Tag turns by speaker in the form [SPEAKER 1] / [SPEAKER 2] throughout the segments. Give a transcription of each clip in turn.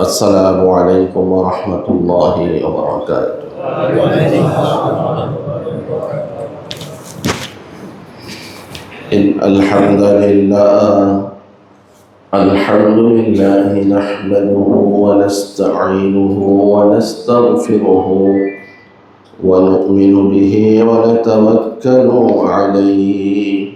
[SPEAKER 1] السلام عليكم ورحمة الله وبركاته. إن الحمد لله نحمده ونستعينه ونستغفره ونؤمن به ونتوكل عليه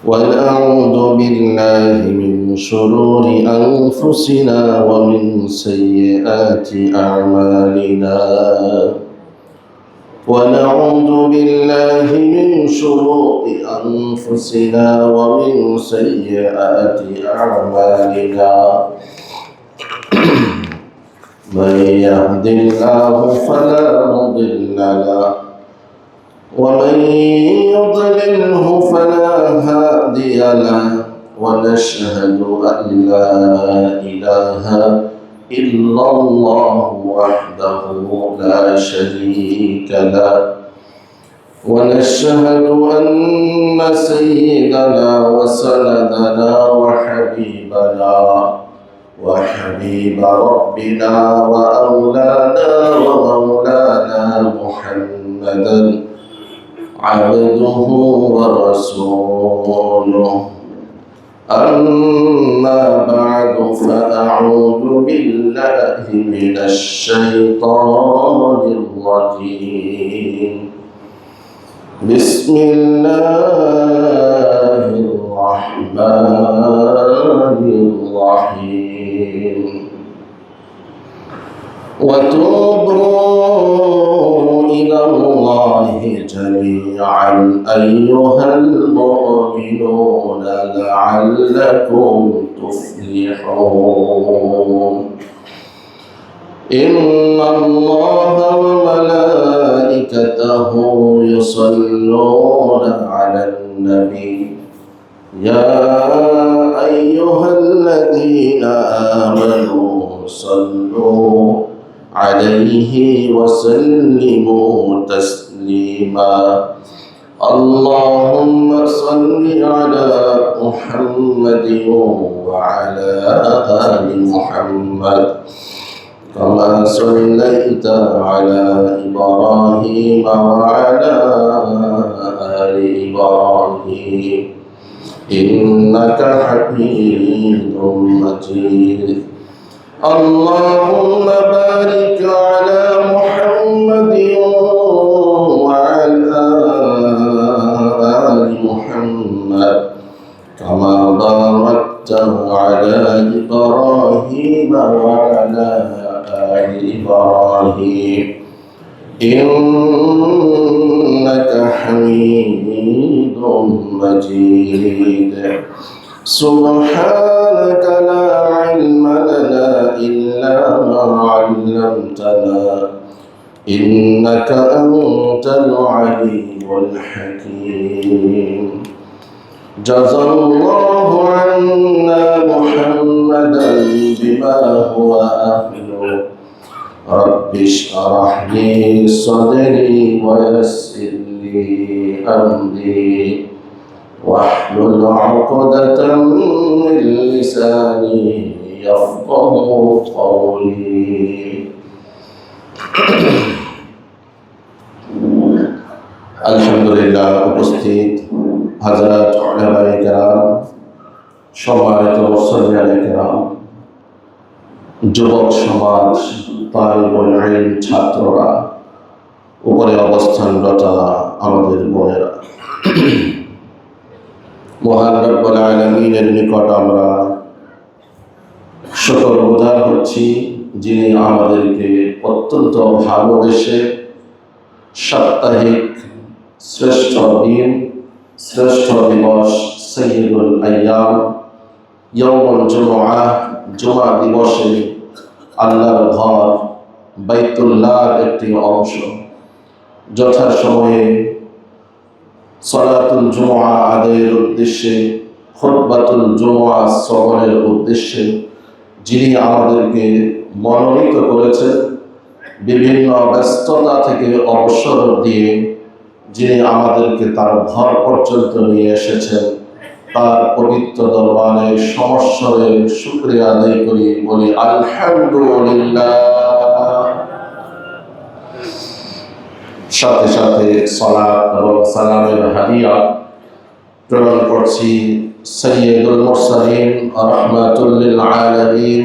[SPEAKER 1] ونعوذ بالله من شرور أنفسنا ومن سيئات أعمالنا ونعوذ بالله من شرور أنفسنا ومن سيئات أعمالنا من يهد الله فلا مضل له ومن يضلله فلا هادي له ونشهد أن لا إله إلا الله وحده لا شريك له ونشهد أن سيدنا وسندنا وحبيب ربنا وأولانا ومولانا محمدا عبده ورسوله أما بعد فأعوذ بالله من الشيطان الرجيم بسم الله الرحمن الرحيم وتوبوا إلى الله جميعا أيها المؤمنون لعلكم تفلحون إن الله وملائكته يصلون على النبي يا أيها الذين آمنوا صلوا عليه وسلموا تسليما اللهم صل على محمد وعلى آل محمد كما صليت على إبراهيم وعلى آل إبراهيم إنك حميد مجيد اللهم بارك على محمد وعلى آل محمد كما باركت على إبراهيم وعلى آل إبراهيم إنك حميد مجيد سبحانك لا علم لنا إلا ما علمتنا إنك أنت العليم الحكيم جزى الله عنا محمدا بما هو أهله رب اشرح لي صدري ويسر لي أمري واحلل عقدة من لساني يفقه قولي আলহামদুলিল্লাহ উপস্থিত হযরত উলামায়ে কেরাম সম্মানিত মুসল্লিয়ানে কেরাম যুবক সমাজ তালিবুল ইলম ছাত্ররা উপরে অবস্থানরত আমাদের বোনেরা মহান রব্বুল আলামিনের নিকট আমরা শুকরগুজার হচ্ছি যিনি আমাদেরকে অত্যন্ত ভালোবেসে সাপ্তাহিক শ্রেষ্ঠ দিন শ্রেষ্ঠ দিবস সাইয়্যিদুল আইয়াম ইয়াউমুল জুমআহ জুমা দিবসে আল্লাহর ঘর বাইতুল্লাহর একটি অংশ যথাসময়ে সালাতুল জুমআ আদায়ের উদ্দেশ্যে খুতবাতুল জুমআ শ্রবণের উদ্দেশ্যে যিনি আমাদেরকে মনোনীত করেছেন বিভিন্ন ব্যস্ততা থেকে অবসর দিয়ে যিনি আমাদেরকে তার ঘর পর্যন্ত নিয়ে এসেছেন তার পবিত্র দরবারে সমস্বরে শুকরিয়া আদায় করি, বলি আলহামদুলিল্লাহ। সাথে সাথে সালাত এবং সালামের হাদিয়া প্রেরণ করছি সাইয়্যিদুল মুরসালিন রাহমাতুল লিল আলামিন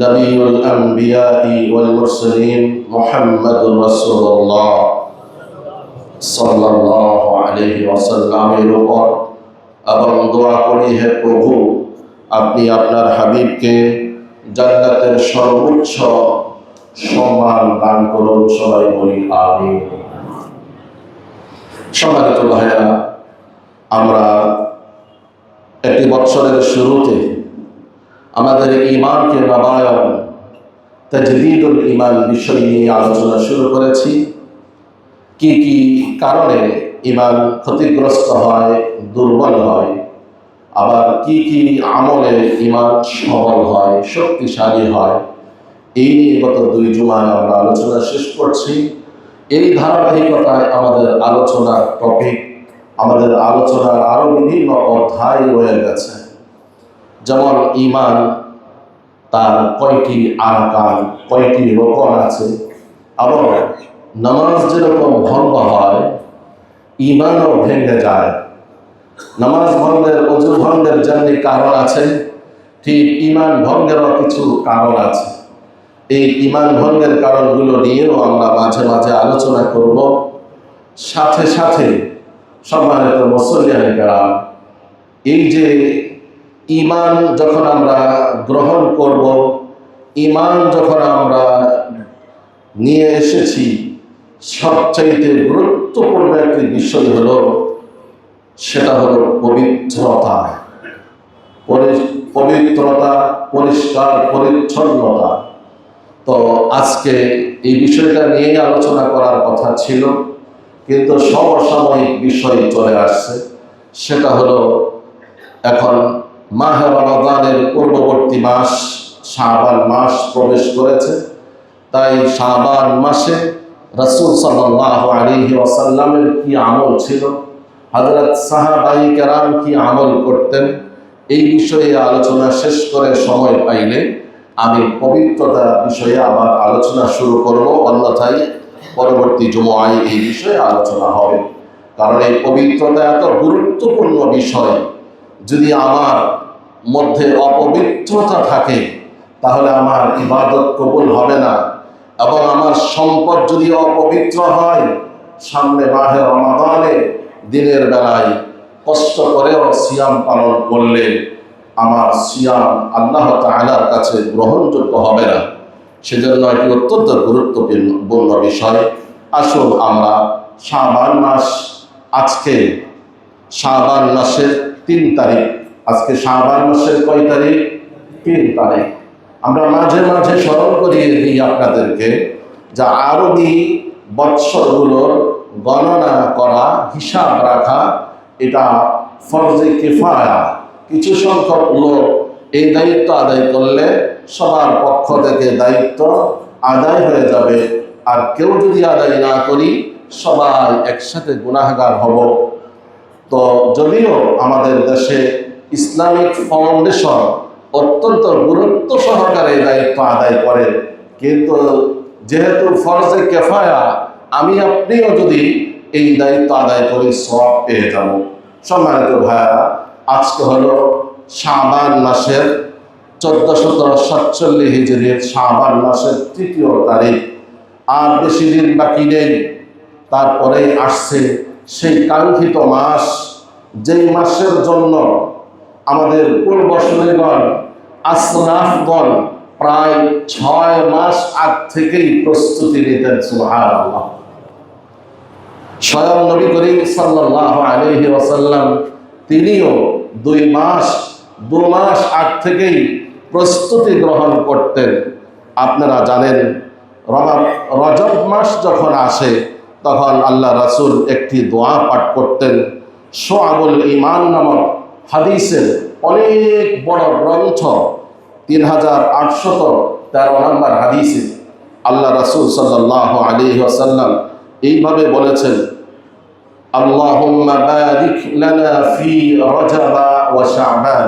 [SPEAKER 1] নবিয়ুল আম্বিয়া ওয়াল মুরসালিন মুহাম্মাদুর রাসূলুল্লাহ সাল্লাল্লাহু আলাইহি ওয়াসাল্লামের উপর, এবং দোয়া করি, হে প্রভু, আপনি আপনার হাবিবকে জান্নাতের সর্বোচ্চ সম্মান দান করুন। সবাই বলি আমিন। সম্মানিত ভাইরা, আমরা একটি বৎসরের শুরুতে আমাদের ঈমানকে নবায়ন, তাজদীদুল ঈমান বিষয় নিয়ে আলোচনা শুরু করেছি। কি কি কারণে ঈমান ক্ষতিগ্রস্ত হয়, দুর্বল হয়, আবার কি কি আমলে ঈমান সবল হয়, শক্তিশালী হয়, এই নিয়ে গত 2 জুমায় আমরা আলোচনা শেষ করছি। এই ধারাবাহিকতায় আমাদের আলোচনার টপিক, আমাদের আলোচনার আরো বিভিন্ন অধ্যায় রয়ে গেছে। যেমন ঈমান, তার কয়টি আরকান, কয়টি রকম আছে, আবার নামাজ যেরকম ভঙ্গ হয়, ঈমানও ভেঙে যায়। নামাজ ভঙ্গের, ওযু ভঙ্গের যেমনি কারণ আছে, ঠিক ঈমান ভঙ্গেরও কিছু কারণ আছে। এই ঈমান ভঙ্গের কারণগুলো নিয়েও আমরা মাঝে মাঝে আলোচনা করব। সাথে সাথে সম্মানিত মুসল্লিয়ানে কেরাম, এই যে ঈমান যখন আমরা গ্রহণ করব, ঈমান যখন আমরা নিয়ে এসেছি, সবচাইতে গুরুত্বপূর্ণ একটি বিষয় হলো, সেটা হলো পবিত্রতা। পবিত্রতা, পরিষ্কার পরিচ্ছন্নতা। তো আজকে এই বিষয়টা নিয়ে আলোচনা করার কথা ছিল, কিন্তু সমসাময়িক বিষয় চলে আসছে। সেটা হলো, এখন মাহে রমাদানের পূর্ববর্তী মাস শাবান মাস প্রবেশ করেছে। তাই শাবান মাসে রাসূল সাল্লাল্লাহু আলাইহি ওয়াসাল্লামের কি আমল ছিল, হযরত সাহাবায়ে কেরাম কি আমল করতেন, এই বিষয়ে আলোচনা শেষ করে সময় পাইলে আমি পবিত্রতা বিষয়ে আবার আলোচনা শুরু করব। অন্যথায় পরবর্তী জুমায় এই বিষয়ে আলোচনা হবে। কারণ এই পবিত্রতা এত গুরুত্বপূর্ণ বিষয়। যদি আমার মধ্যে অপবিত্রতা থাকে, তাহলে আমার ইবাদত কবুল হবে না। এবং আমার সম্পদ যদি অপবিত্র হয়, সামনে মাহে রমাদানে দিনের বেলায় কষ্ট করেও সিয়াম পালন করলে আমার সিয়াম আল্লাহ তাআলার কাছে গ্রহণযোগ্য হবে না। সেজন্য এটি অত্যন্ত গুরুত্বপূর্ণ বিষয়। আসুন আমরা শাবান মাস, আজকে শাবান মাসের 3 তারিখ, আজকে শাবান মাসের কয় তারিখ? 3 তারিখ। আমরা মাঝে মাঝে স্মরণ করিয়ে দিই আপনাদেরকে, যা আরবি বৎসরগুলোর গণনা করা, হিসাব রাখা, এটা ফরজে কিফায়া। কিছু সংখ্যক লোক এই দায়িত্ব আদায় করলে সবার পক্ষ থেকে দায়িত্ব আদায় হয়ে যাবে। আর কেউ যদি আদায় না করি, সবাই একসাথে গুনাহগার হব। তো যদিও আমাদের দেশে ইসলামিক ফাউন্ডেশন অত্যন্ত গুরুত্ব সহকারে দায়িত্ব আদায় করে, কিন্তু যেহেতু ফরজে কিফায়া, আমি আপনিও যদি এই দায়িত্ব আদায় করি, সওয়াব পেয়ে যাব। সম্মানিত ভাইরা, আজকে হলো শাবান মাসের 1447 হিজরির শাবান মাসের 3 তারিখ। আর বেশি দিন বাকি নেই, তারপরেই আসছে সেই কাঙ্ক্ষিত মাস, যেই মাসের জন্য আমাদের পূর্বসূরীগণ, আসলাফগণ প্রায় 6 মাস আগ থেকেই প্রস্তুতি নিতেন। সুবহানাল্লাহ। স্বয়ং নবী করিম সাল্লাল্লাহু আলাইহি ওয়াসাল্লাম তিনিও 2 মাস আগ থেকেই প্রস্তুতি গ্রহণ করতেন। আপনারা জানেন, রজব মাস যখন আসে, তখন আল্লাহ রাসূল একটি দোয়া পাঠ করতেন। শুআবুল ঈমান নামক হাদিসের অনেক বড় গ্রন্থ, 3813 নম্বর হাদিসে আল্লাহ রাসূল সাল্লাল্লাহু আলাইহি ওয়াসাল্লাম এইভাবে বলেছেন, আল্লাহুম্মা বারিক লানা ফি রজব ওয়া শাবান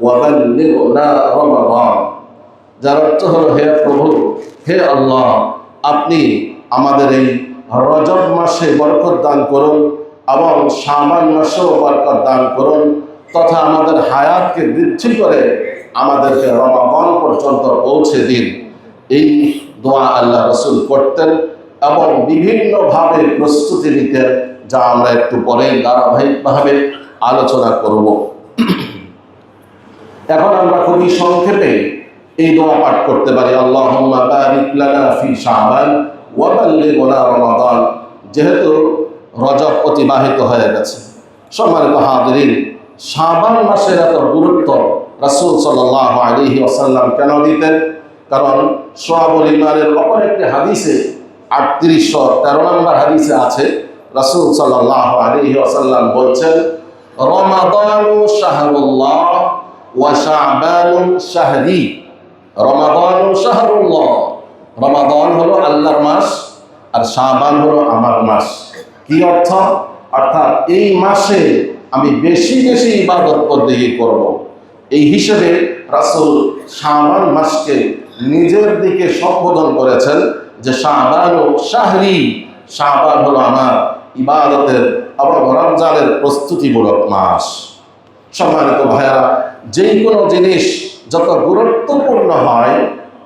[SPEAKER 1] ওয়া বাল্লিগনা রমাদান। যার অর্থ হলো, হে প্রভু, হে আল্লাহ, আপনি আমাদের এই রজব মাসে বরকত দান করুন এবং শাবান মাসেও বরকত দান করুন, তথা আমাদের হায়াতকে বৃদ্ধি করে আমাদেরকে রমাদান পর্যন্ত পৌঁছে দিন। এই দোয়া আল্লাহ রসুল করতেন এবং বিভিন্নভাবে প্রস্তুতি নিতেন, যা আমরা একটু পরে ধারাবাহিকভাবে আলোচনা করব। এখন আমরা খুবই সংক্ষেপে এই দোয়া পাঠ করতে পারি, আল্লাহুম্মা বারিক লানা ফি শাবান ওয়া বাল্লিগনা রমাদান। যেহেতু রজব অতিবাহিত হয়ে গেছে, সম্মানিত হাজিরিন, শাবান মাসের এত গুরুত্ব রাসূল সাল্লাল্লাহু আলাইহি ওয়াসাল্লাম কেন দিতেন? কারণ শুআবুল ঈমানের অপর একটি হাদিসে 3813 নম্বর হাদিসে আছে, রাসূল সাল্লাল্লাহু আলাইহি ওয়াসাল্লাম বলছেন, রমাদানু শাহরুল্লাহ ওয়া শাবানু শাহরি। রমাদানু শাহরুল্লাহ, রমাদান হলো আল্লাহর মাস আর শাবান হলো আমার মাস। কি অর্থ? অর্থাৎ এই মাসে আমি বেশি বেশি ইবাদত বন্দেগী করব। এই হিসেবে রাসূল শাবান মাসকে নিজের দিকে সম্বোধন করেছেন যে শাবানু শাহরি, শাবান হলো আমার ইবাদতের এবং রমজানের প্রস্তুতিমূলক মাস। সম্মানিত ভাইয়েরা, যেই কোনো জিনিস যত গুরুত্বপূর্ণ হয়,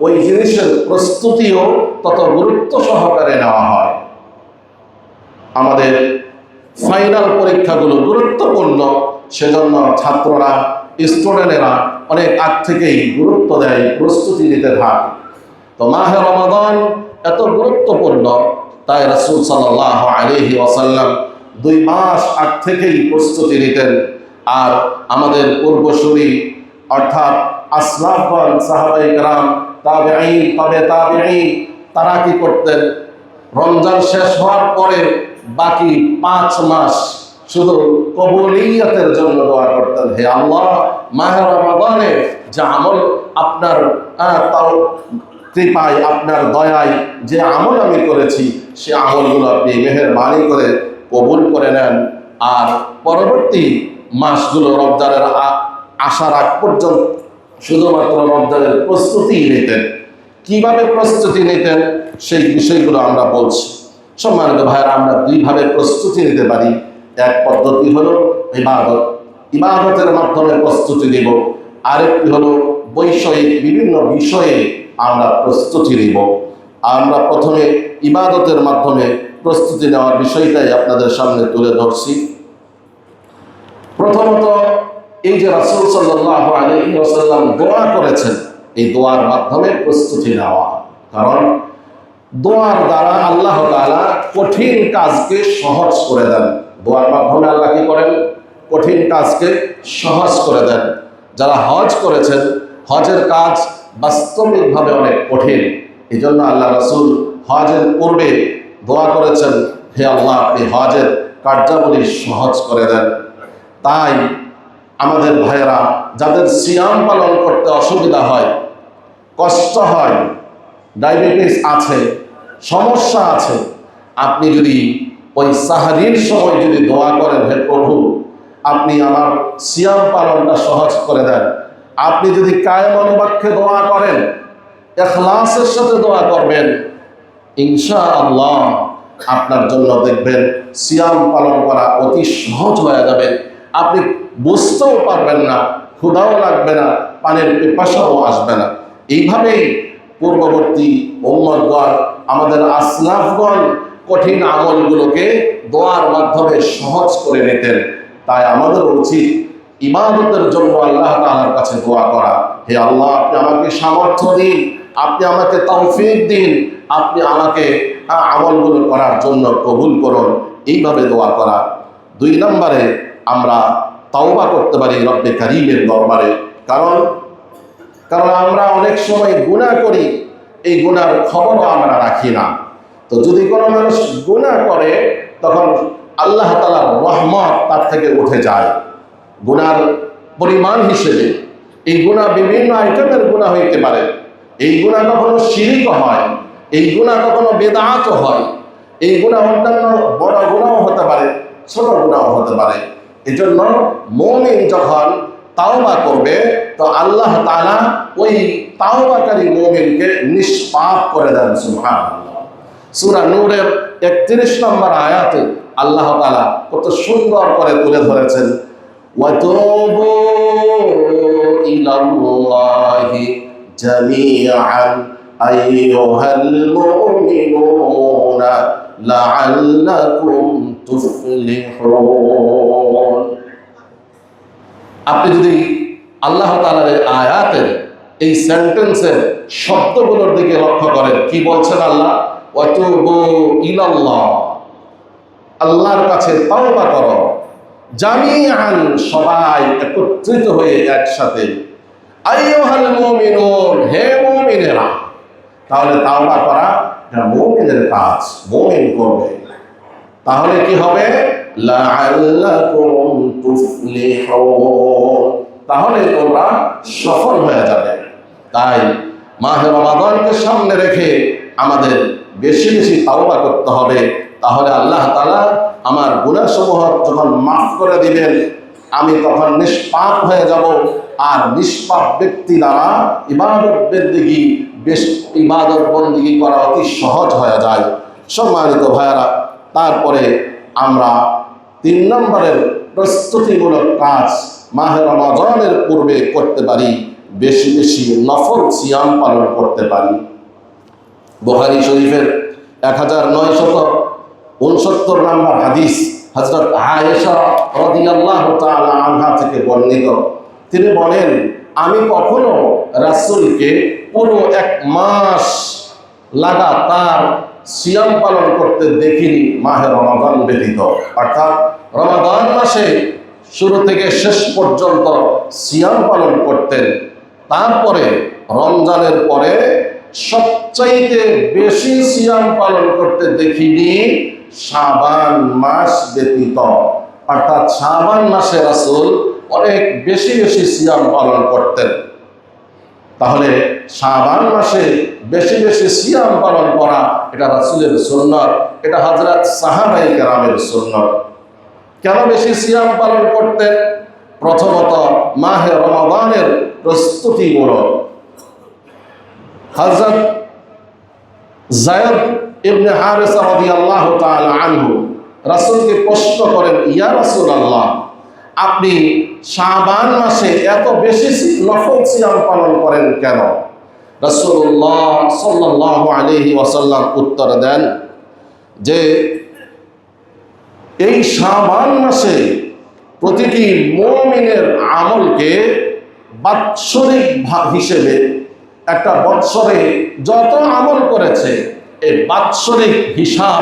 [SPEAKER 1] ওই জিনিসের প্রস্তুতিও তত গুরুত্ব সহকারে নেওয়া হয়। আমাদের ফাইনাল পরীক্ষাগুলো গুরুত্বপূর্ণ, সেজন্য ছাত্ররা, স্টুডেন্টেরা অনেক আগ থেকেই গুরুত্ব দেয়, প্রস্তুতি নিতে থাকে। তো মাহে রমাদান এত গুরুত্বপূর্ণ, তাই রাসূল সাল্লাল্লাহু আলাইহি ওয়াসাল্লাম 2 মাস আগ থেকেই প্রস্তুতি নিতেন। আর আমাদের পূর্বসূরি অর্থাৎ আসলাফগণ, সাহাবায়ে কেরাম, তাবেঈন, তাবেঈন, তারা কি করতেন? রমজান শেষ হওয়ার পরে বাকি 5 মাস শুধু কবুলিয়তের জন্য দোয়া করতেন, হে আল্লাহ, মাহে রমাদানে যে আমল আপনার তাও কৃপায়, আপনার দয়ায় যে আমল আমি করেছি, সে আমলগুলো আপনি মেহেরবানি করে কবুল করে নেন। আর পরবর্তী মাসগুলো রমজানের আসার আগ পর্যন্ত শুধুমাত্র রমজানের প্রস্তুতি নিতেন। কিভাবে প্রস্তুতি নিতেন সেই বিষয়গুলো আমরা বলছি। সম্মানিত ভাইয়েরা, আমরা 2 ভাবে প্রস্তুতি নিতে পারি। এক পদ্ধতি হলো ইবাদত, ইবাদতের মাধ্যমে প্রস্তুতি নিব। আরেকটি হলো বৈষয়িক বিভিন্ন বিষয়ে আমরা প্রস্তুতি নিব। আমরা প্রথমে ইবাদতের মাধ্যমে প্রস্তুতি নেওয়ার বিষয়টাই আপনাদের সামনে তুলে ধরছি। প্রথমত, এই যে রাসূল সাল্লাল্লাহু আলাইহি ওয়াসাল্লাম দোয়া করেছেন, এই দোয়ার মাধ্যমে প্রস্তুতি নেওয়া। কারণ দোয়ার দ্বারা আল্লাহ তাআলা কঠিন কাজকে সহজ করে দেন। দোয়ার মাধ্যমে আল্লাহ কি করেন? কঠিন কাজকে সহজ করে দেন। যারা হজ করেছেন, হজের কাজ বাস্তবিকভাবে অনেক কঠিন। এই জন্য আল্লাহ রাসূল হজের পূর্বে দোয়া করেছেন, হে আল্লাহ, আপনি হজের কার্যাবলী সহজ করে দেন। তাই আমাদের ভাইয়েরা, যাদের সিয়াম পালন করতে অসুবিধা হয়, কষ্ট হয়, ডায়াবেটিস আছে, সমস্যা আছে, আপনি যদি ওই সাহরির সময় যদি দোয়া করেন, হে প্রভু, আপনি আমার সিয়াম পালনটা সহজ করে দেন। আপনি যদি কায়েম অনুবাক্যে দোয়া করেন, ইখলাসের সাথে দোয়া করবেন, ইনশাআল্লাহ আপনার জন্য দেখবেন সিয়াম পালন করা অতি সহজ হয়ে যাবে। আপনি বুঝতেও পারবেন না, ক্ষুধাও লাগবে না, পানির পিপাসাও আসবে না। এইভাবেই পূর্ববর্তী উম্মতগণ, আমাদের আসলাফগণ কঠিন আমলগুলোকে দোয়ার মাধ্যমে সহজ করে নিতেন। তাই আমাদের উচিত ইবাদতের জন্য আল্লাহ তাআলার কাছে দোয়া করা, হে আল্লাহ, আপনি আমাকে সামর্থ্য দিন, আপনি আমাকে তৌফিক দিন, আপনি আমাকে আমলগুলো করার জন্য কবুল করুন, এইভাবে দোয়া করা। 2 নম্বরে আমরা তাওবা করতে পারি রব্বে কারীমের দরবারে। কারণ আমরা অনেক সময় গুনাহ করি, এই গুনার খবরও আমরা রাখি না। তো যদি কোনো মানুষ গুনাহ করে, তখন আল্লাহ তাআলার রহমত তার থেকে উঠে যায়। গুনার পরিমাণ হিসেবে এই গুনাহ বিভিন্ন আইটেমের গুনাহ হইতে পারে। এই গুনাহ কখনো শিরক হয়, এই গুনাহ কখনো বেদাত হয়, এই গুনাহ অন্যান্য বড় গুনাহ হতে পারে। ছোট গুনাহ হতে পারে। এজন্য মুমিন যখন তাওবা করবে তো আল্লাহ তাআলা ওই তাওবাকারী মুমিনকে নিষ্পাপ করে দেন। সুবহানাল্লাহ। সূরা নূরের 31 নম্বর আয়াতে আল্লাহ তাআলা কত সুন্দর করে তুলে ধরেছেন, ওয়াতুবু ইলাল্লাহি জামিআন আইয়ুহাল মুমিনুনা লাআল্লাকুম তুফলিহুন। আপনি যদি আল্লাহ তাআলার আয়াতের এই সেন্টেন্সের শব্দগুলোর দিকে লক্ষ্য করেন, কি বলছেন আল্লাহ? ওয়াতুবু ইলাল্লাহ, আল্লাহর কাছে তাওবা করো, জামিআন, সবাই একত্রিত হয়ে একসাথে, আইয়ুহাল মুমিনুন, হে মুমিনেরা। তাহলে তাওবা করা এটা মুমিনের কাজ, মুমিন করবে। তাহলে কি হবে? লাআল্লাকুম তুফলিহুন, তাহলে তোমরা সফল হয়ে যাবে। তাই মাহে রমাদানকে সামনে রেখে আমাদের বেশি বেশি তাওবা করতে হবে। তাহলে আল্লাহ তাআলা আমার গুনাহসমূহ যখন মাফ করে দিবেন, আমি তখন নিষ্পাপ হয়ে যাব। আর নিষ্পাপ ব্যক্তি দ্বারা ইবাদত বন্দেগী ইবাদত বন্দেগী করা অতি সহজ হয়ে যায়। সম্মানিত ভাইয়ারা, তারপরে আমরা 3 নম্বরের প্রস্তুতিমূলক কাজ মাহে রমাদানের পূর্বে করতে পারি, বেশি বেশি নফল সিয়াম পালন করতে পারি। বুখারী শরীফের 1969 নম্বর হাদিস হযরত আয়েশা রাদিয়াল্লাহু তাআলা আনহা থেকে বর্ণিত। তিনি বলেন, আমি কখনো রাসূলকে পুরো 1 মাস লাগাতার সিয়াম পালন করতে দেখিনি মাহে রমাদান ব্যতীত। অর্থাৎ রমাদান মাসে শুরু থেকে শেষ পর্যন্ত সিয়াম পালন করতেন। তারপরে রমজানের পরে সবচাইতে বেশি সিয়াম পালন করতে দেখিনি শাবান মাস ব্যতীত। অর্থাৎ শাবান মাসে রাসূল অনেক বেশি বেশি সিয়াম পালন করতেন। তাহলে শাবান মাসে বেশি বেশি সিয়াম পালন করা এটা রাসূলের সুন্নাত, এটা হযরত সাহাবায়ে কেরামের সুন্নাত। কেন বেশি সিয়াম পালন করতেন? প্রথমত মাহে রমাদানের প্রস্তুতিমূলক। হযরত যায়েদ ইবনে হারিসা রাদিয়াল্লাহু তাআলা আনহু রাসূলকে প্রশ্ন করেন, ইয়া রাসূলুল্লাহ, আপনি শাবান মাসে এত বেশি নফল সিয়াম পালন করেন কেন? রাসূলুল্লাহ সাল্লাল্লাহু আলাইহি ওয়াসাল্লাম উত্তর দেন যে এই শাবান মাসে প্রতিটি মুমিনের আমলকে বাৎসরিক হিসেবে, একটা বৎসরে যত আমল করেছে এই বাৎসরিক হিসাব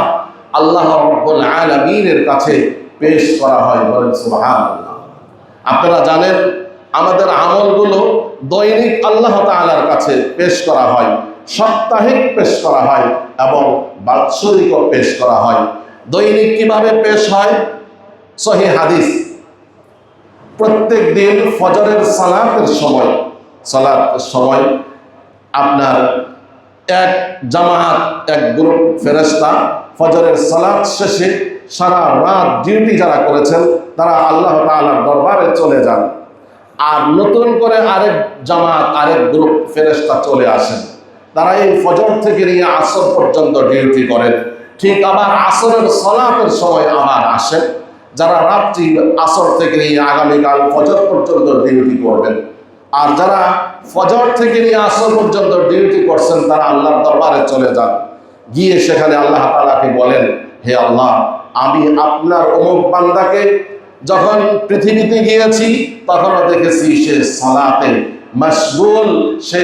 [SPEAKER 1] আল্লাহ রাব্বুল আলামিনের কাছে পেশ করা হয়। বলেন সুবহানাল্লাহ। আপনারা জানেন আমাদের আমলগুলো দৈনিক আল্লাহ তাআলার কাছে পেশ করা হয়, সাপ্তাহিক পেশ করা হয় এবং বাৎসরিকও পেশ করা হয়। দৈনিক কিভাবে পেশ হয়? সহিহ হাদিস, প্রত্যেক দিন ফজরের সালাতের সময় আপনার এক জামাত, এক গ্রুপ ফেরেশতা ফজরের সালাত শেষে সারা রাত ডিউটি যারা করেছেন তারা আল্লাহ তাআলার দরবারে চলে যান। আর নতুন করে আরেক জামাত, আরেক গ্রুপ ফেরেশতা চলে আসেন। তারা এই ফজর থেকে নিয়ে আসর পর্যন্ত ডিউটি করেন। ঠিক আবার আসরের সালাতের সময় আবার আসেন, যারা রাত্রি আসর থেকে নিয়ে আগামীকাল ফজর পর্যন্ত ডিউটি করবেন। আর যারা ফজর থেকে নিয়ে আসর পর্যন্ত ডিউটি করছেন তারা আল্লাহর দরবারে চলে যান। গিয়ে সেখানে আল্লাহ তাআলাকে বলেন, হে আল্লাহ, আমি আপনার অমুক বান্দাকে যখন পৃথিবীতে গিয়েছি তখনও দেখেছি সে সালাতে মশগুল, সে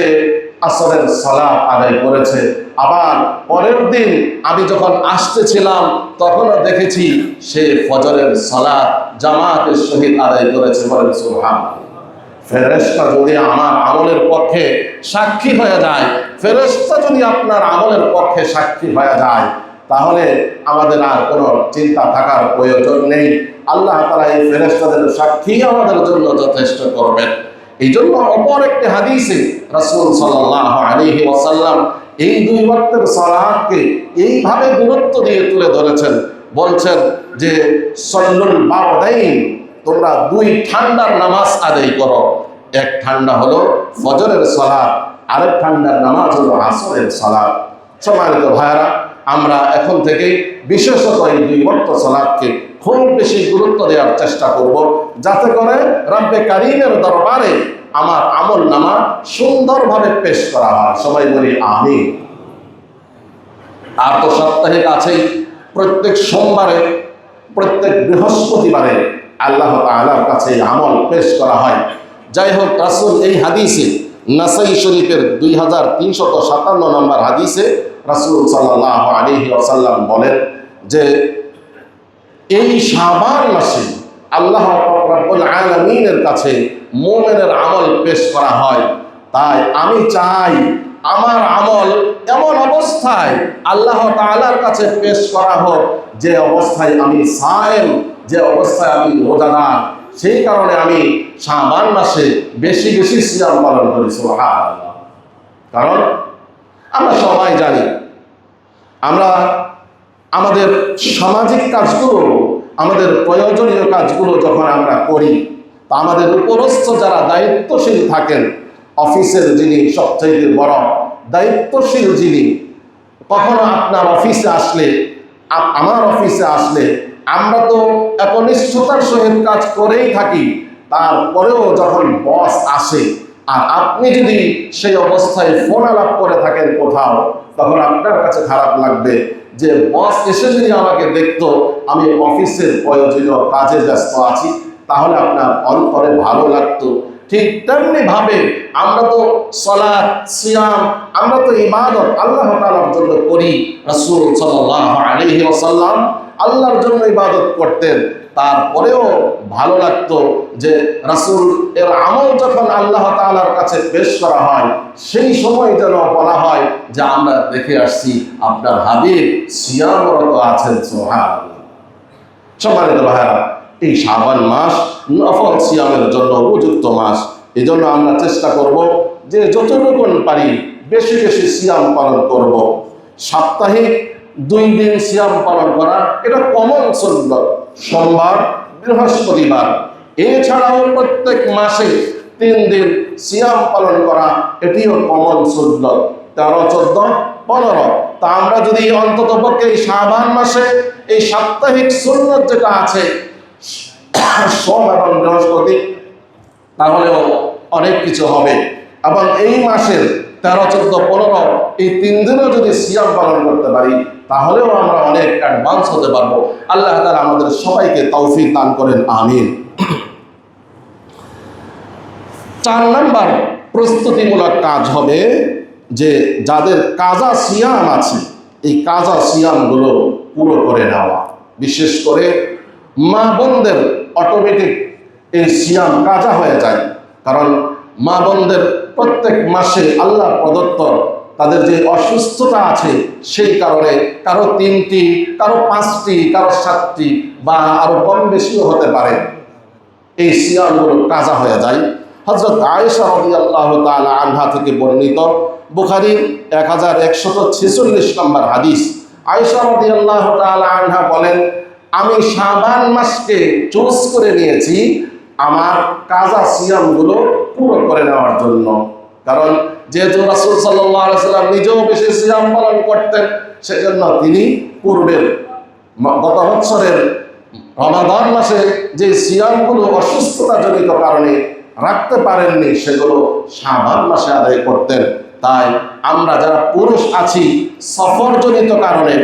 [SPEAKER 1] আসরের সালাত আদায় করেছে। আবার পরের দিন আমি যখন আসতেছিলাম তখনও দেখেছি সে ফজরের সালাত জামাতের সহিত আদায় করেছে। বলেন সুবহানাল্লাহ। ফেরেশতা যদি আমার আমলের পক্ষে সাক্ষী হয়ে যায়, ফেরেশতা যদি আপনার আমলের পক্ষে সাক্ষী হয়ে যায়, তাহলে আমাদের আর কোনো চিন্তা থাকার প্রয়োজন নেই। আল্লাহ তাআলা এই ফেরেশতাদের সাক্ষী আমাদের জন্য যথেষ্ট করবেন। এই জন্য অপর একটি হাদিসে রাসূল সাল্লাল্লাহু আলাইহি ওয়াসাল্লাম এই 2 ওয়াক্তের সালাতকে এইভাবে গুরুত্ব দিয়ে তুলে ধরেছেন। বলছেন, যে সল্লুল বারদাইন, তোমরা দুই ঠান্ডার নামাজ আদায় করো। এক ঠান্ডা হলো ফজরের সালাত, আরেক ঠান্ডার নামাজ হলো আসরের সালাত। সম্মানিত ভাইরা, আমরা এখন থেকে বিশেষত এই দুই ওয়াক্ত সালাতকে খুব বেশি গুরুত্ব দেওয়ার চেষ্টা করব, যাতে করে রব্বে কারীমের দরবারে আমার আমল নামা সুন্দরভাবে পেশ করা হয়। সবাই বলি আমিন। আর তো সপ্তাহের আছেই, প্রত্যেক সোমবারে, প্রত্যেক বৃহস্পতিবারে আল্লাহ তাআলার কাছে আমল পেশ করা হয়। যাই হোক, রাসূল এই হাদিসে নাসাই শরীফের 2357 নম্বর হাদিসে রাসূল সাল্লাল্লাহু আলাইহি ওয়াসাল্লাম বলেন যে এই শাবান মাসে আল্লাহ রাব্বুল আলামিনের কাছে মুমিনের আমল পেশ করা হয়। তাই আমি চাই আমার আমল এমন অবস্থায় আল্লাহ তাআলার কাছে পেশ করা হোক যে অবস্থায় আমি সায়েম, যে অবস্থায় আমি রোজাদার। সেই কারণে আমি শাবান মাসে বেশি বেশি সিয়াম পালন করি। সুবহানাল্লাহ। কারণ আমরা সবাই জানি, আমরা আমাদের সামাজিক কাজগুলো, আমাদের প্রয়োজনীয় কাজগুলো যখন আমরা করি, তা আমাদের উপরস্থ যারা দায়িত্বশীল থাকেন, অফিসের যিনি সবচেয়ে বড় দায়িত্বশীল যিনি, কখনো আপনার অফিসে আসলে, আমার অফিসে আসলে আমরা তো একনিষ্ঠতার সহিত কাজ করেই থাকি। তারপরেও যখন বস আসে আর আপনি যদি সেই অবস্থায় ফোন আলাপ করে থাকেন কোথাও, তখন আপনার কাছে খারাপ লাগবে যে বস এসে যদি আমাকে দেখতো আমি অফিসের প্রয়োজনীয় কাজে ব্যস্ত আছি, তাহলে আপনার অন্তরে ভালো লাগতো। ঠিক তেমনি ভাবে আমরা তো সালাত, সিয়াম, আমরা তো ইবাদত আল্লাহ তাআলার জন্য করি। রাসূল সাল্লাল্লাহু আলাইহি ওয়াসাল্লাম আল্লাহর জন্য ইবাদত করতেন। তারপরেও ভালো লাগতো যে রাসূল এর আমল যখন আল্লাহ তাআলার কাছে পেশ করা হয়, সেই সময় যেন বলা হয় যে আমরা দেখে আসছি আপনার হাবিব সিয়ামরত আছেন। সুবহানাল্লাহ। সম্মানিত ভাইরা, এই শাবান মাস নফল সিয়ামের জন্য উপযুক্ত মাস। এই জন্য আমরা চেষ্টা করব যে যতটুকু পারি বেশি বেশি সিয়াম পালন করব। সাপ্তাহিক 2 দিন সিয়াম পালন করা এটা কমন সুন্নাত, সোমবার, বৃহস্পতিবার। এছাড়াও প্রত্যেক মাসে 3 দিন সিয়াম পালন করা এটিও কমন সুন্নাত, 13, 14, 15। তা আমরা যদি অন্ততপক্ষে এই শাবান মাসে এই সাপ্তাহিক সুন্নাত যেটা আছে সোম এবং বৃহস্পতি, তাহলেও অনেক কিছু হবে। এবং এই মাসের 13, 14, 15 এই 3 দিনও যদি সিয়াম পালন করতে পারি, তাহলেও আমরা অনেক অ্যাডভান্স হতে পারবো। আল্লাহ তাআলা আমাদের সবাইকে তৌফিক দান করেন, আমিন। 4 নাম্বার প্রস্তুতিমূলক কাজ হবে যে যাদের কাজা সিয়াম আছে, এই কাজা সিয়ামগুলো পুরো করে নেওয়া। বিশেষ করে মা বোনদের অটোমেটিক এই সিয়াম কাজা হয়ে যায়। কারণ মা বোনদের প্রত্যেক মাসে আল্লাহ প্রদত্ত তাদের যে অসুস্থতা আছে, সেই কারণে কারো 3টি, কারো 5টি, কারো 7টি বা আরো কম বেশিও হতে পারে, এই সিয়ামগুলো কাজা হয়ে যায়। হযরত আয়েশা রাদিয়াল্লাহু তাআলা আনহা থেকে বর্ণিত, বুখারীর 1146 নম্বর হাদিস। আয়েশা রাদিয়াল্লাহু তাআলা আনহা বলেন, আমি শাবান মাসকে চুজ করে নিয়েছি আমার কাজা সিয়ামগুলো পুরো করে নেওয়ার জন্য। কারণ যেহেতু রাসূল সাল্লাল্লাহু আলাইহি ওয়াসাল্লাম নিজেও বেশি সিয়াম পালন করতেন, সেজন্য তিনি পূর্বের গত বছরের রমাদান মাসে যে সিয়ামগুলো অসুস্থতাজনিত কারণে রাখতে পারেননি, সেগুলো শাবান মাসে আদায় করতেন। তাই আমরা যারা পুরুষ আছি, সফরজনিত কারণে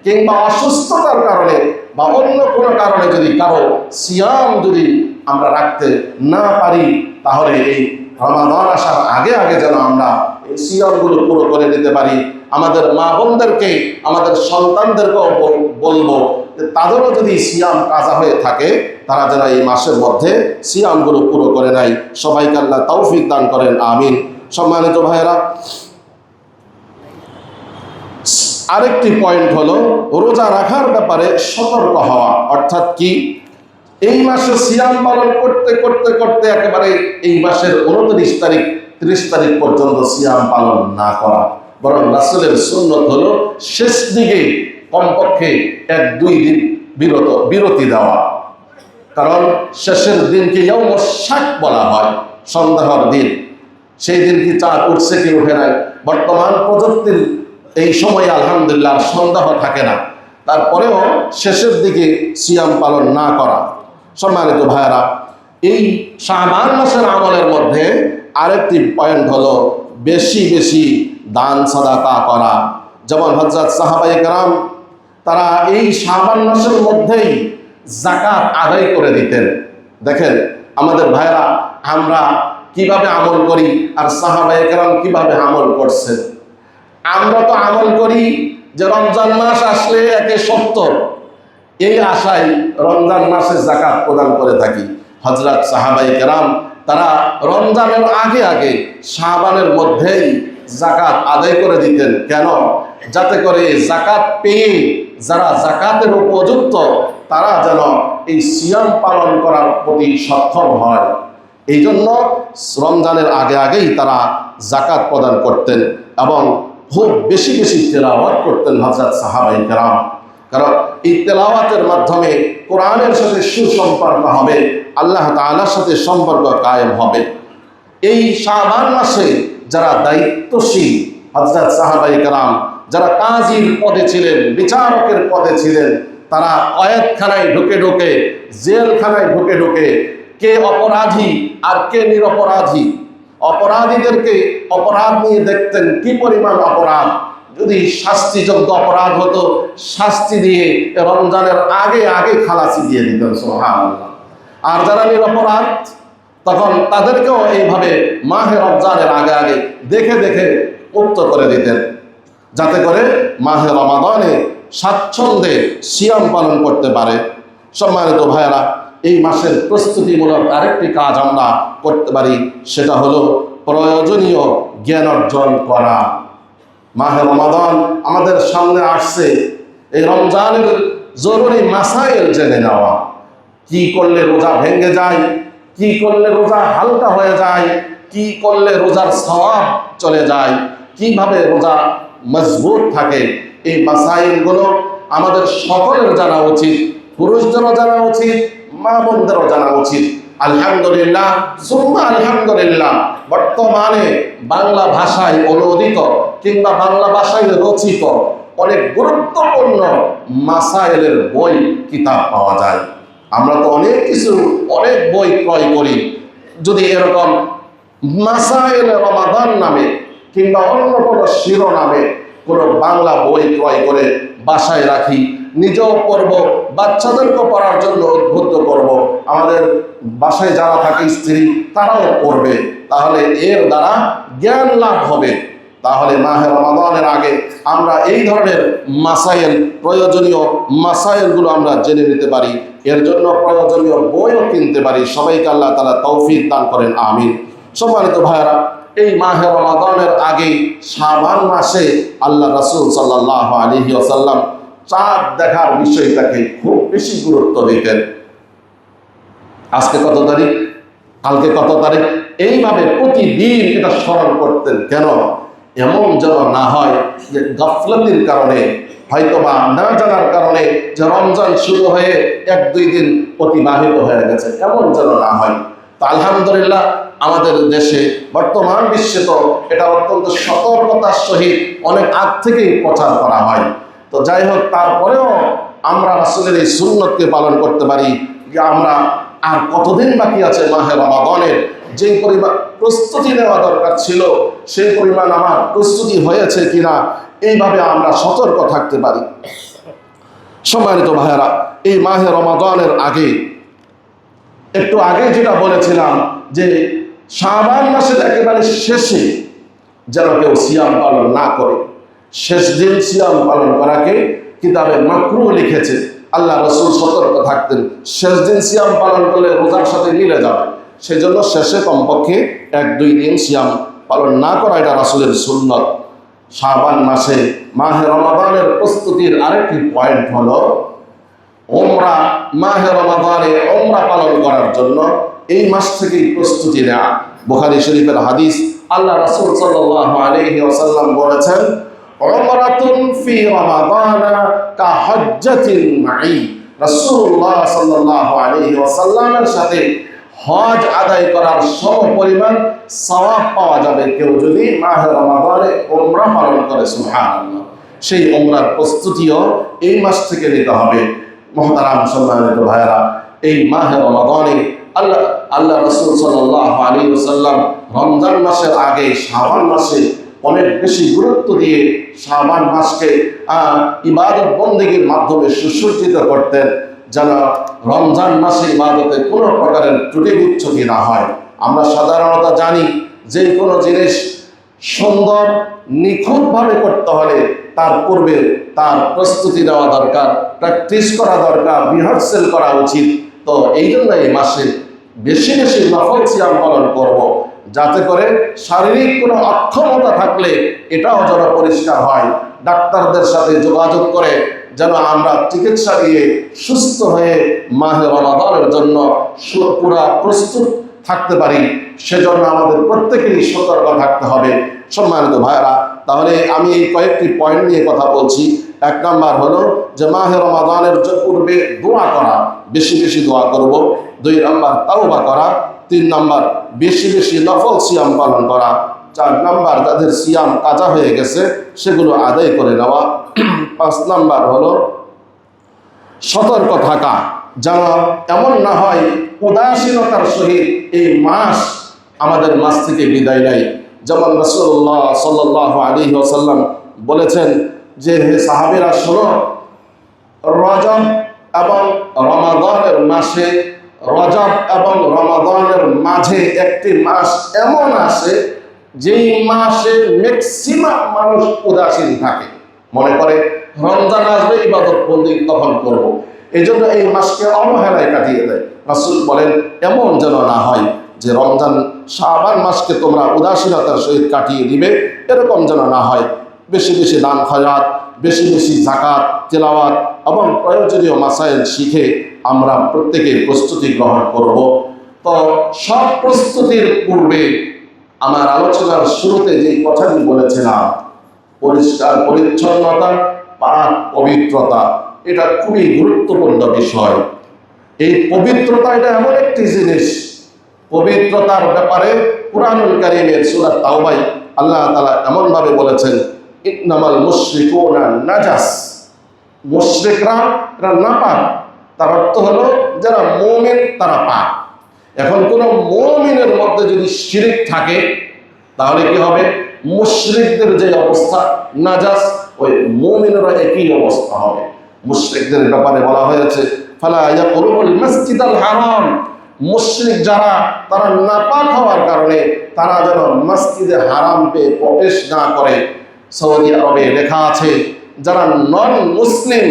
[SPEAKER 1] কিংবা অসুস্থতার কারণে বা অন্য কোনো কারণে যদি কারো সিয়াম যদি আমরা রাখতে না পারি, তাহলে এই রমাদান আসার আগে আগে যেন আমরা এই সিয়ামগুলো পুরো করে নিতে পারি। আমাদের মা বোনদেরকে, আমাদের সন্তানদেরকেও বলবো যে তাদেরও যদি সিয়াম কাজা হয়ে থাকে, তারা যেন এই মাসের মধ্যে সিয়ামগুলো পুরো করে নেয়। সবাইকে আল্লাহ তৌফিক দান করেন, আমিন। সম্মানিত ভাইয়েরা, আরেকটি পয়েন্ট হলো রোজা রাখার ব্যাপারে সতর্ক হওয়া। অর্থাৎ কি, এই মাসে সিয়াম পালন করতে করতে করতে একেবারে এই মাসের 29 তারিখ 30 তারিখ পর্যন্ত সিয়াম পালন না করা, বরং রাসূলের সুন্নত হলো শেষ দিকে কমপক্ষে 1-2 দিন বিরতি দেওয়া। কারণ শেষের দিনকে ইয়াউমুশ শাক বলা হয়, সন্দেহের দিন। সেই দিন কি চাঁদ উঠছে কি উঠে নাই, বর্তমান প্রযুক্তির এই সময়ে আলহামদুলিল্লাহ সন্দেহ থাকে না। তারপরেও শেষের দিকে সিয়াম পালন না করা। সম্মানিত ভাইয়েরা, এই শাবান মাসের আমলের মধ্যে আরেকটি পয়েন্ট হলো বেশি বেশি দান সাদাকা করা। যেমন হযরত সাহাবায়ে কেরাম তারা এই শাবান মাসের মধ্যেই যাকাত আদায় করে দিতেন। দেখেন আমাদের ভাইরা, আমরা কিভাবে আমল করি আর সাহাবায়ে কেরাম কিভাবে আমল করছেন। আমরা তো আমল করি যে রমজান মাস আসলে 1/70 এই আশায় রমজান মাসে যাকাত প্রদান করে থাকি। হযরত সাহাবায়ে কেরাম তারা রমজানের আগে আগে শাবানের মধ্যেই যাকাত আদায় করে দিতেন। কেন? যাতে করে যাকাত পেয়ে যারা যাকাতের উপযুক্ত তারা যেন এই সিয়াম পালন করার প্রতি সক্ষম হয়। এই জন্য রমজানের আগে আগেই তারা যাকাত প্রদান করতেন এবং খুব বেশি বেশি তেলাওয়াত করতেন হযরত সাহাবায়ে কেরাম। কারণ এই তেলাওয়াতের মাধ্যমে কোরআনের সাথে সুসম্পর্ক হবে, আল্লাহ তাআলার সাথে সম্পর্ক কায়েম হবে। এই শাবান মাসে যারা দায়িত্বশীল হযরত সাহাবায়ে কেরাম, যারা কাজীর পদে ছিলেন, বিচারকের পদে ছিলেন, তারা কয়েদখানায় ঢুকে ঢুকে, জেলখানায় ঢুকে ঢুকে কে অপরাধী আর কে নিরপরাধী, অপরাধীদেরকে অপরাধ নিয়ে দেখতেন কি পরিমাণ অপরাধ। যদি শাস্তিযোগ্য অপরাধ হতো শাস্তি দিয়ে রমজানের আগে আগে খালাসি দিয়ে দিতেন, সুবহানাল্লাহ। আর যারা নিরপরাধ তখন তাদেরকেও এইভাবে মাহে রমজানের আগে আগে দেখে দেখে মুক্ত করে দিতেন, যাতে করে মাহে রমাদানে স্বাচ্ছন্দ্যে সিয়াম পালন করতে পারে। সম্মানিত ভাইয়েরা, এই মাসের প্রস্তুতিমূলক আরেকটি কাজ আমরা করতে পারি, সেটা হলো প্রয়োজনীয় জ্ঞান অর্জন করা। মাহে রমাদান আমাদের সামনে আসছে, এই রমজানের জরুরি মাসাইল জেনে নেওয়া। কি করলে রোজা ভেঙে যায়, কি করলে রোজা হালকা হয়ে যায়, কি করলে রোজার সওয়াব চলে যায়, কিভাবে রোজা মজবুত থাকে, এই মাসাইলগুলো আমাদের সকলের জানা উচিত। পুরুষদেরও জানা উচিত, মা বোনদেরও জানা উচিত। আলহামদুলিল্লাহ সুম্মা আলহামদুলিল্লাহ, বর্তমানে বাংলা ভাষায় অনুদিত কিংবা বাংলা ভাষায় রচিত অনেক গুরুত্বপূর্ণ মাসাইলের বই কিতাব পাওয়া যায়। আমরা তো অনেক বই ক্রয় করি। যদি এরকম মাসাইল রমাদান নামে কিংবা অন্য কোনো শিরোনামে কোনো বাংলা বই ক্রয় করে বাসায় রাখি, নিজেও পড়ব, বাচ্চাদেরকে পড়ার জন্য উদ্বুদ্ধ করব, আমাদের বাসায় যারা থাকে স্ত্রী তারাও পড়বে, তাহলে এর দ্বারা জ্ঞান লাভ হবে। তাহলে মাহে রমাদানের আগে আমরা এই ধরনের মাসাইল, প্রয়োজনীয় মাসাইলগুলো আমরা জেনে নিতে পারি। এর জন্য প্রয়োজনীয় বইও কিনতে পারি। সবাইকে আল্লাহ তাআলা তৌফিক দান করেন, আমিন। সম্মানিত ভাইয়েরা, এই মাহে রমাদানের আগে শাবান মাসে আল্লাহ রাসূল সাল্লাল্লাহু আলাইহি ওয়াসাল্লাম চাঁদ দেখার বিষয়টাকে খুব বেশি গুরুত্ব দিতেন। আজকে কত তারিখ, কালকে কত তারিখ, এইভাবে প্রতিদিন এটা স্মরণ করতেন। কেন? এমন যেন না হয় যে গাফলাতির কারণে, হয়তোবা না জানার কারণে যে রমজান শুরু হয়ে 1-2 দিন অতিবাহিত হয়ে গেছে, এমন যেন না হয়। তো আলহামদুলিল্লাহ আমাদের দেশে বর্তমান বিশ্বে তো এটা অত্যন্ত সতর্কতার সহিত অনেক আগ থেকেই প্রচার করা হয়। তো যাই হোক, তারপরেও আমরা রাসূলের এই সুন্নতকে পালন করতে পারি যে আমরা আর কতদিন বাকি আছে মাহে রমাদানের, যে পরিমাণ প্রস্তুতি নেওয়া দরকার ছিল সেই পরিমাণ আমার প্রস্তুতি হয়েছে কিনা, এইভাবে আমরা সতর্ক থাকতে পারি। সম্মানিত ভাইয়েরা, এই মাহে রমাদানের আগে, একটু আগে যেটা বলেছিলাম যে শাবান মাসের একেবারে শেষে যেন কেউ সিয়াম পালন না করে। শেষ দিন সিয়াম পালন করাকে কিতাবে মাকরুহ লিখেছে। আল্লাহ রাসূল সতর্ক থাকতেন, শেষ দিন সিয়াম পালন করলে রোজার সাথে মিলে যাবে, সেজন্য শেষে কমপক্ষে 1-2 দিন সিয়াম পালন না করা এটা রাসূলের সুন্নত। শাবান মাসে মাহে রমাদানের প্রস্তুতির আরেকটি পয়েন্ট হলো উমরা। মাহে রমাদানে উমরা পালন করার জন্য এই মাস থেকেই প্রস্তুতি নেওয়া। বুখারী শরীফের হাদিস, আল্লাহ রাসূল সাল্লাল্লাহু আলাইহি ওয়াসাল্লাম বলেছেন, উমরাতুন ফি রমাদানা কা হজ্জাতিন মাই রাসূলুল্লাহ সাল্লাল্লাহু আলাইহি ওয়াসাল্লামের সাথে হজ আদায় করার সমপরিমাণ সওয়াব পাওয়া যাবে কেউ যদি মাহে রমাদানে উমরা পালন করে। সুবহানাল্লাহ। সেই উমরার প্রস্তুতিও এই মাস থেকে নিতে হবে। মুহতারাম সম্মানিত ভাইরা, এই মাহে রমাদানে আল্লাহ রাসূল সাল্লাল্লাহু আলাইহি ওয়াসাল্লাম রমজান মাসের আগে শাবান মাসে অনেক বেশি গুরুত্ব দিয়ে শাবান মাসকে ইবাদত বন্দেগীর মাধ্যমে সুসজ্জিত করতেন, যেন রমজান মাসে ইবাদতে কোনো প্রকারের ত্রুটি বিচ্যুতি না হয়। আমরা সাধারণত জানি যে কোনো জিনিস সুন্দর নিখুঁতভাবে করতে হলে তার পূর্বে তার প্রস্তুতি নেওয়া দরকার, প্র্যাকটিস করা দরকার, রিহার্সেল করা উচিত। তো এই জন্য এই মাসে বেশি বেশি নফল সিয়াম পালন করব, যাতে করে শারীরিক কোনো অক্ষমতা থাকলে এটাও যেন পরিষ্কার হয়। ডাক্তারদের সাথে যোগাযোগ করে যেন আমরা চিকিৎসা দিয়ে সুস্থ হয়ে মাহে রমাদানের জন্য পুরা প্রস্তুত থাকতে পারি, সেজন্য আমাদের প্রত্যেকেরই সতর্ক থাকতে হবে। সম্মানিত ভাইরা, তাহলে আমি এই কয়েকটি পয়েন্ট নিয়ে কথা বলছি। এক নাম্বার হলো যে মাহে রমাদানের পূর্বে দোয়া করা, বেশি বেশি দোয়া করব। 2 নাম্বার তাওবা করা। 3 নাম্বার বেশি বেশি নফল সিয়াম পালন করা। 4 নাম্বার যাদের সিয়াম কাজা হয়ে গেছে সেগুলো আদায় করে নেওয়া। 5 নাম্বার হলো সতর্ক থাকা, যেন এমন না হয় উদাসীনতার সহিত এই মাস আমাদের মাস থেকে বিদায় নেয়। যেমন রাসূলুল্লাহ সাল্লাল্লাহু আলাইহি ওয়াসাল্লাম বলেছেন যে, হে সাহাবীরা শোনো, রজব এবং রমাদানের মাসে, রজব এবং রমাদানের মাঝে একটি মাস এমন আসে যেই মাসে ম্যাক্সিমাম মানুষ উদাসীন থাকে, মনে করে রমজান আসবে ইবাদত বন্দি তখন করব, এই জন্য এই মাসকে অবহেলায় কাটিয়ে দেয়। রাসূল বলেন এমন যেন না হয় যে রমজান শাবান মাসকে তোমরা উদাসীনতার সহিত কাটিয়ে দিবে, এরকম যেন না হয়। বেশি বেশি দান খয়রাত, বেশি বেশি যাকাত, তেলাওয়াত এবং প্রয়োজনীয় মাসাইল শিখে আমরা প্রত্যেকে প্রস্তুতি গ্রহণ করব। তো সব প্রস্তুতির পূর্বে আমার আলোচনার শুরুতে যে কথাটি বলেছিলাম, পরিষ্কার পরিচ্ছন্নতা, পাক পবিত্রতা, এটা খুবই গুরুত্বপূর্ণ বিষয়। এই পবিত্রতা এটা এমন একটি জিনিস, পবিত্রতার ব্যাপারে কুরআনুল কারীমের সূরা তাওবায় আল্লাহ তাআলা এমন ভাবে বলেছেন, ইন্নামাল মুশরিকুনা নাজাস, মুশরিকরা এরা নাপাক। তার অর্থ হলো যারা মুমিন তারা পাক। এখন কোন মুমিনের মধ্যে যদি শিরক থাকে তাহলে কি হবে? মুশরিকদের যে অবস্থা নাজাস, ওই মুমিনেরও একই অবস্থা হবে। মুশরিকদের ব্যাপারে বলা হয়েছে ফালা ইয়াকুরুল মাসজিদাল হারাম, মুশরিক যারা তারা নাপাক হওয়ার কারণে তারা যেন মসজিদে হারামকে প্রবেশ না করে। সৌদি আরবে লেখা আছে যারা নন মুসলিম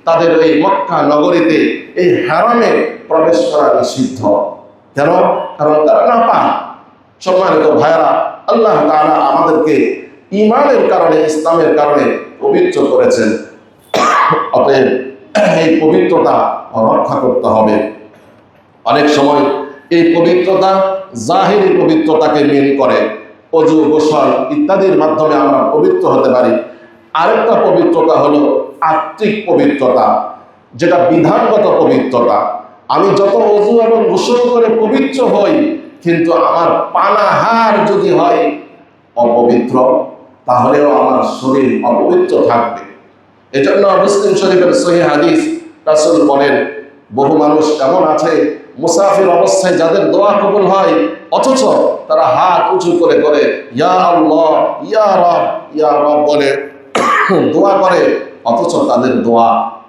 [SPEAKER 1] তাদের এই মক্কা নগরীতে এই হারামে প্রবেশ করা নিষিদ্ধ। কেন? কারণ তারা নাপাক। সম্মানিত ভাইরা, আল্লাহ তাআলা আমাদেরকে ঈমানের কারণে, ইসলামের কারণে পবিত্র করেছেন। অতএব এই পবিত্রতা রক্ষা করতে হবে। অনেক সময় এই পবিত্রতা জাহিরি পবিত্রতাকে মিন করে, অজু, গোসল ইত্যাদির মাধ্যমে আমরা পবিত্র হতে পারি। আরেকটা পবিত্রতা হলো আত্মিক পবিত্রতা, যেটা বিধানগত পবিত্রতা। আমি যত অজু এবং গোসল করে পবিত্র হই, কিন্তু আমার পানাহার যদি হয় অপবিত্র, তাহলেও আমার শরীর অপবিত্র থাকবে। এজন্য মুসলিম শরীফের সহিহ হাদিস রাসূল বলেন, বহু মানুষ এমন আছে মুসাফির অবস্থায় যাদের দোয়া কবুল হয়, অথচ তারা হাত উঁচু করে করে ইয়া আল্লাহ, ইয়া রব, ইয়া রব বলে দোয়া করে, অথচ তাদের দোয়া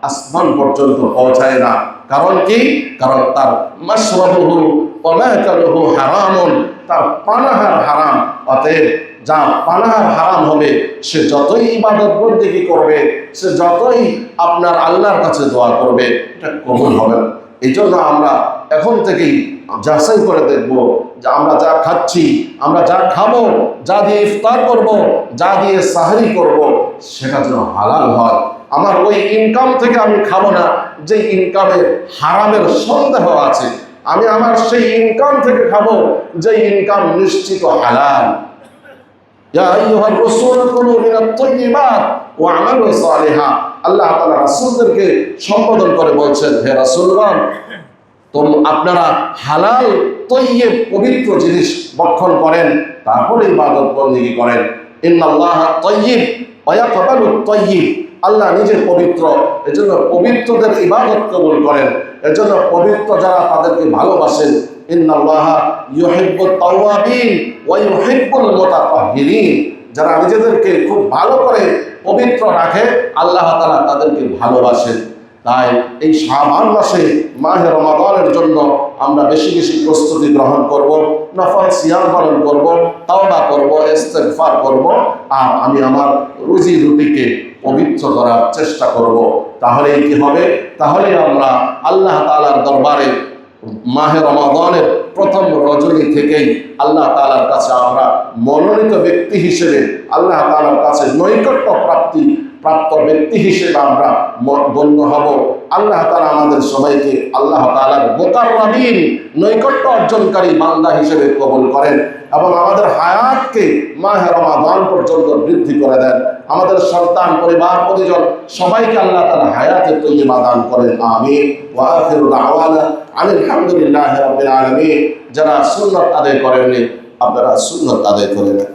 [SPEAKER 1] আসমান পর্যন্ত পৌঁছায় না। কারণ কি? কারণ তার মাশরাবুহু ওয়া মাকালুহু হারামুন, তার পানাহার হারাম। অতএব যা পানাহার হারাম হবে, সে যতই ইবাদত বন্দেগী করবে, সে যতই আপনার আল্লাহর কাছে দোয়া করবে, এটা কবুল হবে না। এই জন্য আমরা এখন থেকেই যাচাই করে দেখব যে আমরা যা খাচ্ছি, আমরা যা খাবো, যা দিয়ে ইফতার করব, যা দিয়ে সাহরি করব, সেটা যেন হালাল হয়। আমার ওই ইনকাম থেকে আমি খাবো না যে ইনকামে হারামের সন্দেহ আছে। আমি আমার সেই ইনকাম থেকে খাবো যে ইনকাম নিশ্চিত হালাল। ইয়া আইয়ুহার রাসূল কুলু মিনাত তাইয়্যিবাত ওয়া আমালু সালিহা, আল্লাহ তাআলা রাসূলদেরকে সম্বোধন করে বলছেন, হে রাসূলগণ, আপনারা হালাল তৈয়ব পবিত্র জিনিস ভক্ষণ করেন, তারপরে ইবাদত বন্দেগী করেন। ইন্নাল্লাহা তাইয়্যিব ওয়া ইয়াকবালুত তাইয়্যিব, আল্লাহ নিজে পবিত্র, এজন্য পবিত্রদের ইবাদত কবুল করেন। এজন্য পবিত্র যারা তাদেরকে ভালোবাসেন। ইন্নাল্লাহা ইউহিব্বুত তাওয়াবিন ওয়া ইউহিব্বুল মুতাতাহহিরিন, যারা নিজেদেরকে খুব ভালো করে পবিত্র রাখে আল্লাহ তাআলা তাদেরকে ভালোবাসেন। তাই এই শাবান মাসে মাহে রমাদানের জন্য আমরা বেশি বেশি প্রস্তুতি গ্রহণ করব, নফল সিয়াম পালন করব, তাওবা করব, ইস্তেগফার করব, আর আমি আমার রুজি রুটিকে পবিত্র করার চেষ্টা করব। তাহলেই কি হবে? তাহলে আমরা আল্লাহ তাআলার দরবারে মাহে রমাদানের প্রথম রজনী থেকেই আল্লাহ তাআলার কাছে আমরা মনোনীত ব্যক্তি হিসেবে, আল্লাহ তাআলার কাছে নৈকট্য প্রাপ্ত ব্যক্তি হিসেবে আমরা গণ্য হব। আল্লাহ তাআলা আমাদের সবাইকে আল্লাহ তাআলার মুকাররাবিন, নৈকট্য অর্জনকারী বান্দা হিসেবে কবুল করেন এবং আমাদের হায়াতকে মাহে রমাদান পর্যন্ত বৃদ্ধি করে দেন। আমাদের সন্তান, পরিবার, পরিজন সবাইকে আল্লাহ তাআলা হায়াতে তৈয়বা দান করেন। আমিন। ওয়া আখিরু দাওয়ানা আলহামদুলিল্লাহি রাব্বিল আলামিন। যারা সুন্নাত আদায় করেননি, আপনারা সুন্নাত আদায় করে নেন।